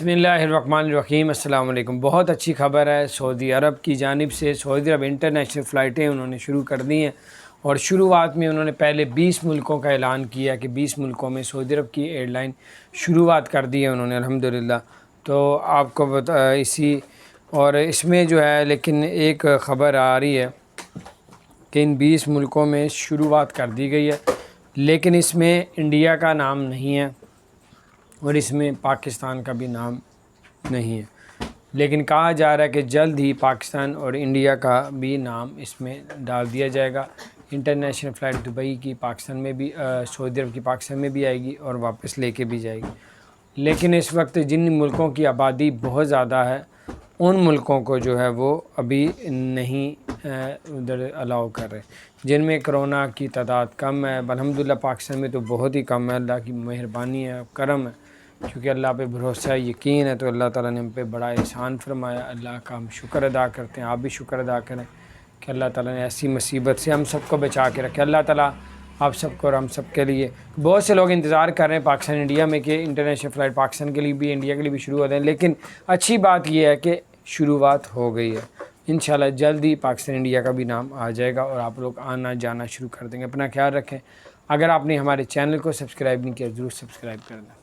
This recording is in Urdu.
بسم اللہ الرحمن الرحیم۔ السلام علیکم۔ بہت اچھی خبر ہے، سعودی عرب کی جانب سے سعودی عرب انٹرنیشنل فلائٹیں انہوں نے شروع کر دی ہیں، اور شروعات میں انہوں نے پہلے 20 ملکوں کا اعلان کیا کہ 20 ملکوں میں سعودی عرب کی ایئر لائن شروعات کر دی ہے انہوں نے الحمدللہ۔ تو آپ کو اس میں جو ہے لیکن ایک خبر آ رہی ہے کہ ان 20 ملکوں میں شروعات کر دی گئی ہے، لیکن اس میں انڈیا کا نام نہیں ہے اور اس میں پاکستان کا بھی نام نہیں ہے، لیکن کہا جا رہا ہے کہ جلد ہی پاکستان اور انڈیا کا بھی نام اس میں ڈال دیا جائے گا۔ انٹرنیشنل فلائٹ دبئی کی پاکستان میں بھی سعودی عرب کی پاکستان میں بھی آئے گی اور واپس لے کے بھی جائے گی، لیکن اس وقت جن ملکوں کی آبادی بہت زیادہ ہے ان ملکوں کو جو ہے وہ ابھی نہیں ادھر الاؤ کر رہے، جن میں کرونا کی تعداد کم ہے۔ الحمدللہ پاکستان میں تو بہت ہی کم ہے، اللہ کی مہربانی ہے، کرم ہے، کیونکہ اللہ پہ بھروسہ یقین ہے تو اللہ تعالیٰ نے ہم پہ بڑا احسان فرمایا۔ اللہ کا ہم شکر ادا کرتے ہیں، آپ بھی شکر ادا کریں کہ اللہ تعالیٰ نے ایسی مصیبت سے ہم سب کو بچا کے رکھے۔ اللہ تعالیٰ آپ سب کو اور ہم سب کے لیے، بہت سے لوگ انتظار کر رہے ہیں پاکستان انڈیا میں کہ انٹرنیشنل فلائٹ پاکستان کے لیے بھی انڈیا کے لیے بھی شروع ہو جائیں، لیکن اچھی بات یہ ہے کہ شروعات ہو گئی ہے۔ انشاءاللہ جلد ہی پاکستان انڈیا کا بھی نام آ جائے گا اور آپ لوگ آنا جانا شروع کر دیں گے۔ اپنا خیال رکھیں۔ اگر آپ نے ہمارے چینل کو سبسکرائب نہیں کیا ضرور سبسکرائب کر دیں۔